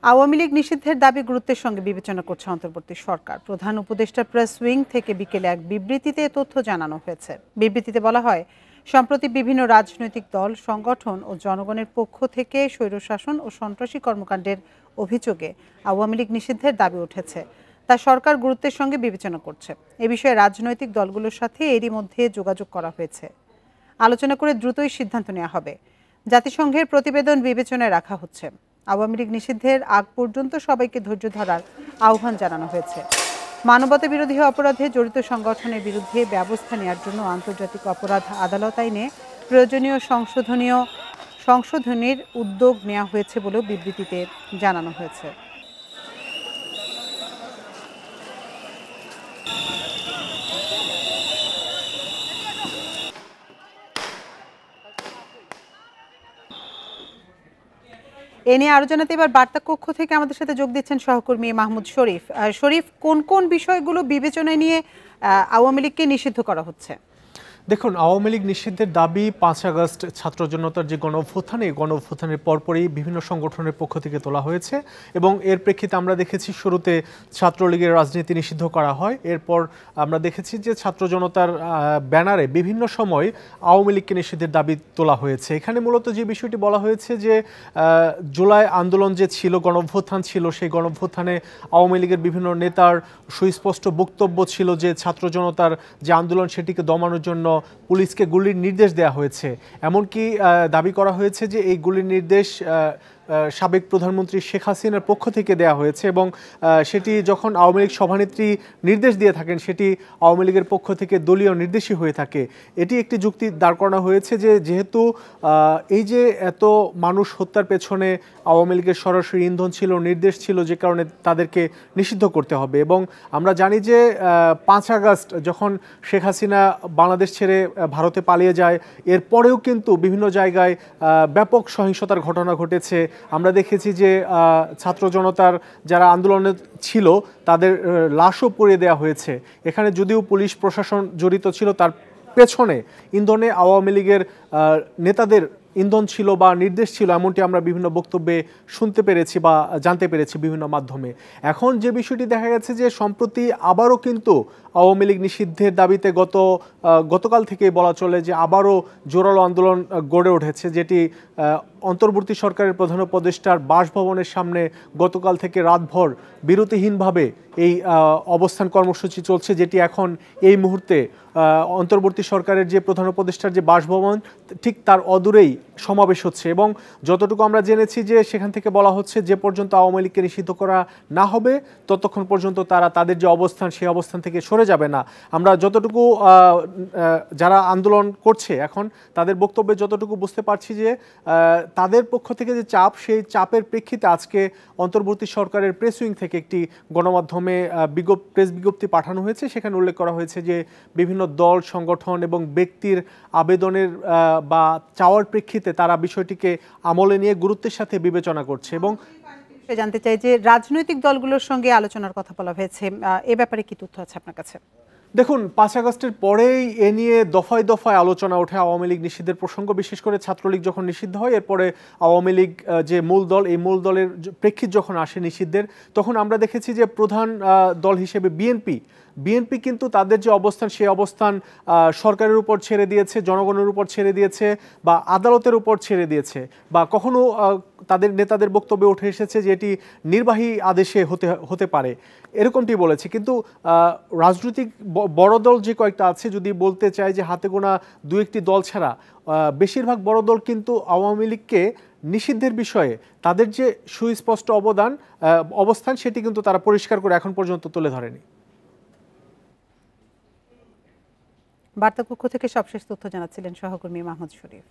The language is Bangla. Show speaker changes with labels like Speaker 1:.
Speaker 1: আওয়ামী লীগ নিষিদ্ধের দাবি গুরুত্বের সঙ্গে বিবেচনা করছে অন্তর্বর্তী সরকার। প্রধান উপদেষ্টা প্রেস উইং থেকে বিকেলে এক বিবৃতিতে তথ্য জানানো হয়েছে। বিবৃতিতে বলা হয়, সম্প্রতি বিভিন্ন রাজনৈতিক দল, সংগঠন ও জনগণের পক্ষ থেকে স্বৈরশাসন ও সন্ত্রাসী কর্মকাণ্ডের অভিযোগে আওয়ামী লীগ নিষিদ্ধের দাবি উঠেছে। তা সরকার গুরুত্বের সঙ্গে বিবেচনা করছে। এ বিষয়ে রাজনৈতিক দলগুলোর সাথে এরই মধ্যে যোগাযোগ করা হয়েছে। আলোচনা করে দ্রুতই সিদ্ধান্ত নেওয়া হবে। জাতিসংঘের প্রতিবেদন বিবেচনায় রাখা হচ্ছে। আওয়ামী লীগ নিষিদ্ধের আগ পর্যন্ত সবাইকে ধৈর্য ধরার আহ্বান জানানো হয়েছে। মানবতা বিরোধী অপরাধে জড়িত সংগঠনের বিরুদ্ধে ব্যবস্থা নেওয়ার জন্য আন্তর্জাতিক অপরাধ আদালত আইনে প্রয়োজনীয় সংশোধনীর উদ্যোগ নেওয়া হয়েছে বলেও বিবৃতিতে জানানো হয়েছে। এ নিয়ে আরো জানাতে এবার বার্তা কক্ষ থেকে আমাদের সাথে যোগ দিচ্ছেন সহকর্মী মাহমুদ শরীফ। শরীফ, কোন কোন বিষয়গুলো বিবেচনায় নিয়ে আওয়ামী লীগকে নিষিদ্ধ করা হচ্ছে?
Speaker 2: দেখুন, আওয়ামী লীগ নিষিদ্ধের দাবি ৫ আগস্ট ছাত্র জনতার যে গণ-অভ্যুত্থানের পরপরই বিভিন্ন সংগঠনের পক্ষ থেকে তোলা হয়েছে এবং এর প্রেক্ষিতে আমরা দেখেছি শুরুতে ছাত্রলীগের রাজনীতি নিষিদ্ধ করা হয়। এরপর আমরা দেখেছি যে ছাত্র জনতার ব্যানারে বিভিন্ন সময় আওয়ামী লীগকে নিষিদ্ধের দাবি তোলা হয়েছে। এখানে মূলত যে বিষয়টি বলা হয়েছে যে জুলাই আন্দোলন যে ছিল, গণ-অভ্যুত্থান ছিল, সেই গণ-অভ্যুত্থানে আওয়ামী লীগের বিভিন্ন নেতার সুস্পষ্ট বক্তব্য ছিল যে ছাত্র জনতার যে আন্দোলন সেটিকে দমানোর জন্য পুলিশকে গুলির নির্দেশ দেওয়া হয়েছে। এমনকি দাবি করা হয়েছে যে এই গুলির নির্দেশ সাবেক প্রধানমন্ত্রী শেখ হাসিনার পক্ষ থেকে দেওয়া হয়েছে এবং সেটি যখন আওয়ামী লীগ সভানেত্রী নির্দেশ দিয়ে থাকেন সেটি আওয়ামী লীগের পক্ষ থেকে দলীয় নির্দেশই হয়ে থাকে। এটি একটি যুক্তি দাঁড় করানো হয়েছে যে যেহেতু এই যে এত মানুষ হত্যার পেছনে আওয়ামী লীগের সরাসরি ইন্ধন ছিল, নির্দেশ ছিল, যে কারণে তাদেরকে নিষিদ্ধ করতে হবে। এবং আমরা জানি যে ৫ আগস্ট যখন শেখ হাসিনা বাংলাদেশ ছেড়ে ভারতে পালিয়ে যায়, এরপরেও কিন্তু বিভিন্ন জায়গায় ব্যাপক সহিংসতার ঘটনা ঘটেছে। আমরা দেখেছি যে ছাত্র জনতার যারা আন্দোলনে ছিল তাদের লাশও পুড়িয়ে দেওয়া হয়েছে। এখানে যদিও পুলিশ প্রশাসন জড়িত ছিল, তার পেছনে ইন্ধনে আওয়ামী লীগের নেতাদের ইন্ধন ছিল বা নির্দেশ ছিল, এমনটি আমরা বিভিন্ন বক্তব্যে শুনতে পেরেছি বা জানতে পেরেছি বিভিন্ন মাধ্যমে। এখন যে বিষয়টি দেখা গেছে যে সম্প্রতি আবারও কিন্তু আওয়ামী লীগ নিষিদ্ধের দাবিতে গতকাল থেকেই বলা চলে যে আবারও জোরালো আন্দোলন গড়ে উঠেছে, যেটি অন্তর্বর্তী সরকারের প্রধান উপদেষ্টার বাসভবনের সামনে গতকাল থেকে রাতভর বিরতিহীনভাবে এই অবস্থান কর্মসূচি চলছে, যেটি এখন এই মুহূর্তে অন্তর্বর্তী সরকারের যে প্রধান উপদেষ্টার যে বাসভবন ঠিক তার অদূরেই সমাবেশ হচ্ছে। এবং যতটুকু আমরা জেনেছি যে সেখান থেকে বলা হচ্ছে যে পর্যন্ত আওয়ামী লীগকে নিষিদ্ধ করা না হবে ততক্ষণ পর্যন্ত তারা তাদের যে অবস্থান সেই অবস্থান থেকে সরে যাবে না। আমরা যতটুকু যারা আন্দোলন করছে এখন তাদের বক্তব্যে যতটুকু বুঝতে পারছি যে তাদের পক্ষ থেকে যে চাপ, সেই চাপের প্রেক্ষিতে আজকে অন্তর্বর্তী সরকারের প্রেস উইং থেকে একটি গণমাধ্যমে প্রেস বিজ্ঞপ্তি পাঠানো হয়েছে। সেখানে উল্লেখ করা হয়েছে যে বিভিন্ন দল, সংগঠন এবং ব্যক্তির আবেদনের বা চাওয়ার প্রেক্ষিতে তারা বিষয়টিকে আমলে নিয়ে গুরুত্বের সাথে বিবেচনা করছে। এবং
Speaker 1: জানতে চাই যে রাজনৈতিক দলগুলোর সঙ্গে আলোচনার কথা বলা হয়েছে, এ ব্যাপারে কি তথ্য আছে আপনার কাছে?
Speaker 2: দেখুন, ৫ আগস্টের পরেই এ নিয়ে দফায় দফায় আলোচনা ওঠে আওয়ামী লীগ নিষিদ্ধের প্রসঙ্গ। বিশেষ করে ছাত্রলীগ যখন নিষিদ্ধ হয়, এরপরে আওয়ামী লীগ যে মূল দল, এই মূল দলের প্রেক্ষিত যখন আসে নিষিদ্ধের, তখন আমরা দেখেছি যে প্রধান দল হিসেবে বিএনপি কিন্তু তাদের যে অবস্থান সেই অবস্থান সরকারের উপর ছেড়ে দিয়েছে, জনগণের উপর ছেড়ে দিয়েছে বা আদালতের উপর ছেড়ে দিয়েছে, বা কখনো তাদের নেতাদের বক্তব্যে উঠে এসেছে যে এটি নির্বাহী আদেশে হতে পারে, এরকমটি বলেছে। কিন্তু রাজনৈতিক বড় দল যে কয়েকটা আছে, যদি বলতে চাই যে হাতে গোনা দু একটি দল ছাড়া বেশিরভাগ বড় দল কিন্তু আওয়ামী লীগকে নিষিদ্ধের বিষয়ে তাদের যে সুস্পষ্ট অবস্থান সেটি কিন্তু তারা পরিষ্কার করে এখন পর্যন্ত তুলে ধরেনি।
Speaker 1: বার্তা কক্ষ থেকে সবশেষ তথ্য জানাচ্ছিলেন সহকর্মী মাহমুদ শরীফ।